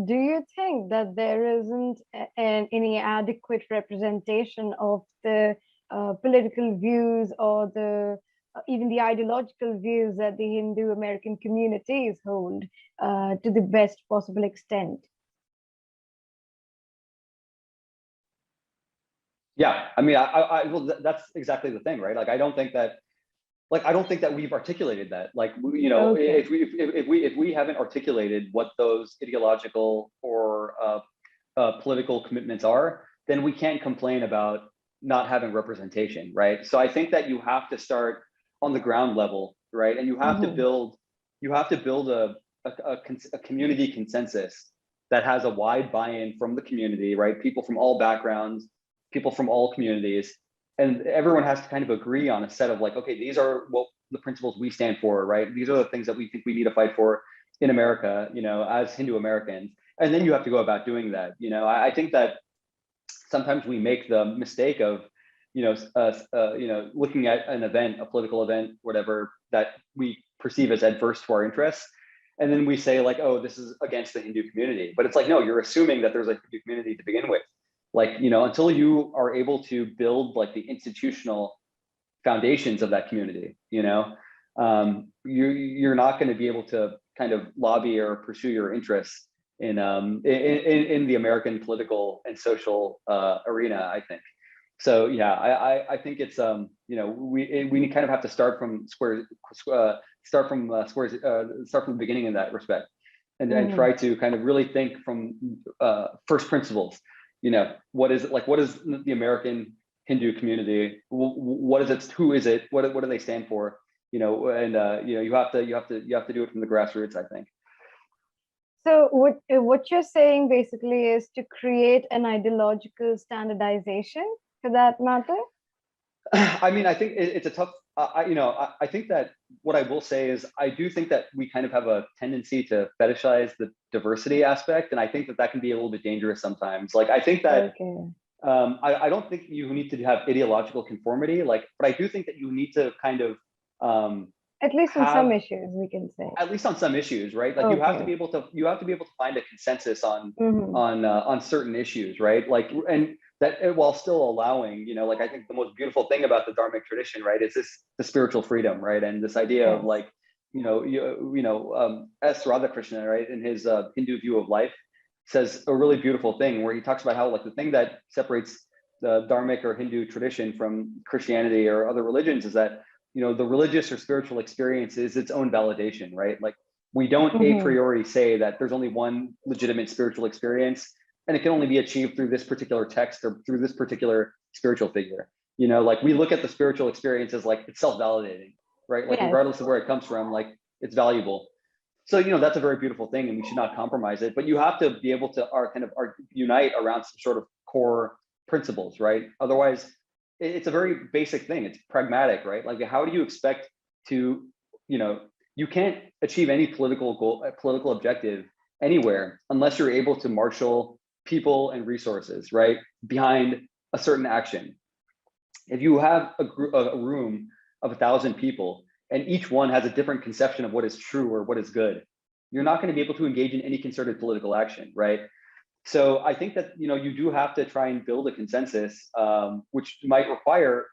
do you think that there isn't any adequate representation of the political views or the even the ideological views that the Hindu American communities hold to the best possible extent? Yeah, I mean, well, that's exactly the thing, right? Like, I don't think that, we've articulated that. Like, Okay. if we haven't articulated what those ideological or political commitments are, then we can't complain about not having representation, right? So I think that you have to start on the ground level, right? And Mm-hmm. you have to build a community consensus that has a wide buy-in from the community, right? People from all backgrounds, people from all communities, and everyone has to kind of agree on a set of like, okay, these are what the principles we stand for, right? These are the things that we think we need to fight for in America, as Hindu Americans. And then you have to go about doing that. I think that sometimes we make the mistake of, looking at an event, a political event, whatever, that we perceive as adverse to our interests. And then we say like, oh, this is against the Hindu community. But it's like, no, you're assuming that there's a Hindu community to begin with. Like, until you are able to build like the institutional foundations of that community, you're not going to be able to kind of lobby or pursue your interests in the American political and social arena, I think. So yeah, I think it's we kind of have to start from start from the beginning in that respect, and try to kind of really think from first principles. What is the American Hindu community? What is it? Who is it? What do they stand for? And you have to do it from the grassroots, I think. So what you're saying basically is to create an ideological standardization for that matter? I mean, I think it's a tough. I think that what I will say is I do think that we kind of have a tendency to fetishize the diversity aspect, and I think that can be a little bit dangerous sometimes. Like, I think that Okay. I don't think you need to have ideological conformity, but I do think that you need to kind of At least on some have, issues, we can say. at least on some issues, right? Like, you have to Okay. be able to find a consensus on Mm-hmm. on certain issues, right? Like, and that while still allowing, like, I think the most beautiful thing about the Dharmic tradition, right, is the spiritual freedom, right? And this idea of Yes. like, S. Radhakrishna, right, in his Hindu view of life, says a really beautiful thing where he talks about how like the thing that separates the Dharmic or Hindu tradition from Christianity or other religions is that the religious or spiritual experience is its own validation, right? Like, we don't a Mm-hmm. priori say that there's only one legitimate spiritual experience and it can only be achieved through this particular text or through this particular spiritual figure. Like, we look at the spiritual experience as like it's self-validating, right? Like, Yes. regardless of where it comes from, like, it's valuable. So that's a very beautiful thing, and we should not compromise it. But you have to be able to unite around some sort of core principles, right? Otherwise, it's a very basic thing. It's pragmatic, right? Like, how do you expect to, you can't achieve any political goal, political objective anywhere unless you're able to marshal people and resources, right, behind a certain action. If you have a room of 1,000 people and each one has a different conception of what is true or what is good, you're not going to be able to engage in any concerted political action, right? So I think that you do have to try and build a consensus, which might require,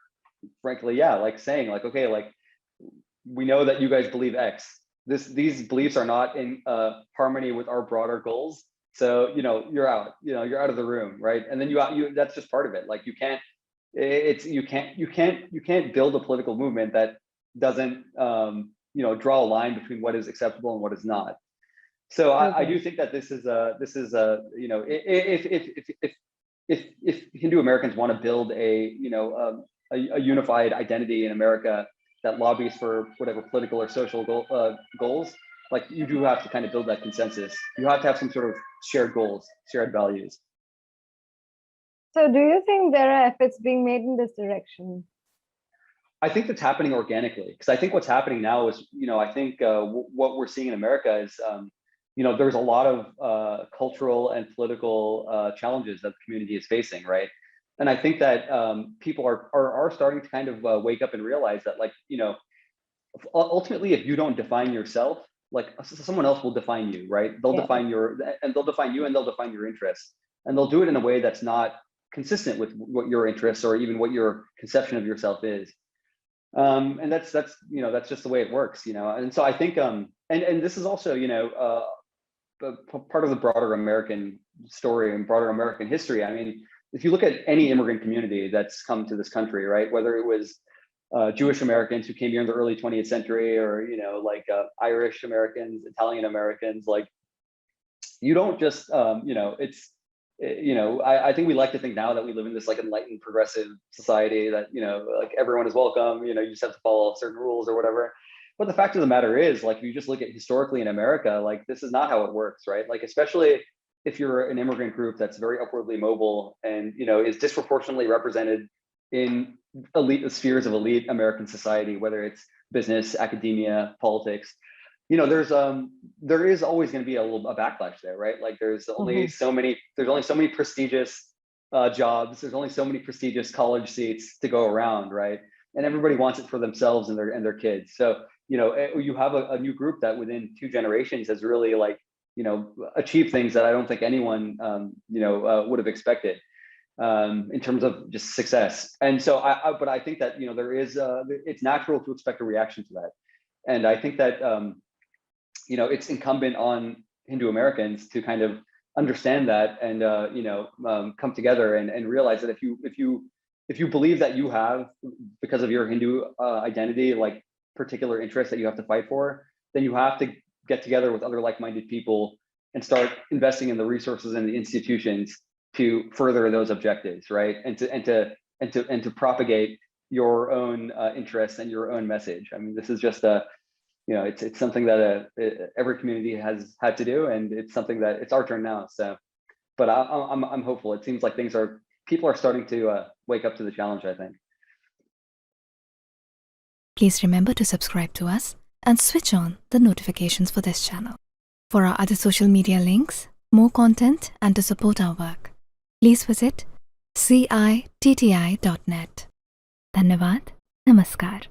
frankly, yeah, like saying like, okay, like, we know that you guys believe X. These beliefs are not in harmony with our broader goals. So you're out. You're out of the room, right? And then you that's just part of it. Like, you can't build a political movement that doesn't draw a line between what is acceptable and what is not. So I Okay. do think that this is if Hindu Americans want to build a unified identity in America that lobbies for whatever political or social goals, like, you do have to kind of build that consensus. You have to have some sort of shared goals, shared values. So do you think there are efforts being made in this direction? I think that's happening organically, because I think what's happening now is, I think what we're seeing in America is, there's a lot of cultural and political challenges that the community is facing, right? And I think that people are starting to kind of wake up and realize that, like, ultimately, if you don't define yourself, like someone else will define you, right? They'll Yeah. define they'll define you, and they'll define your interests, and they'll do it in a way that's not consistent with what your interests or even what your conception of yourself is. And that's that's just the way it works, and so I think and this is also part of the broader American story and broader American history. I mean, if you look at any immigrant community that's come to this country, right, whether it was Jewish Americans who came here in the early 20th century, or Irish Americans, Italian Americans, like, you don't just I think we like to think now that we live in this like enlightened progressive society that like everyone is welcome, you just have to follow certain rules or whatever. But the fact of the matter is, like, if you just look at historically in America, like, this is not how it works, right? Like, especially if you're an immigrant group that's very upwardly mobile and is disproportionately represented in elite spheres of elite American society, whether it's business, academia, politics, there is always going to be a backlash there, right? Like, there's only so many prestigious jobs, there's only so many prestigious college seats to go around, right? And everybody wants it for themselves and their kids. So you have a new group that within 2 generations has really achieved things that I don't think anyone would have expected in terms of just success. And so but I think that there is it's natural to expect a reaction to that. And I think that it's incumbent on Hindu Americans to kind of understand that and come together and realize that if you believe that you have, because of your Hindu identity, like particular interests that you have to fight for, then you have to get together with other like-minded people and start investing in the resources and the institutions to further those objectives, right? And to propagate your own interests and your own message. I mean, this is just it's something that every community has had to do, and it's something that it's our turn now. So, but I'm hopeful. It seems like people are starting to wake up to the challenge, I think. Please remember to subscribe to us and switch on the notifications for this channel. For our other social media links, more content, and to support our work, please visit citti.net. Dhanyavad. Namaskar.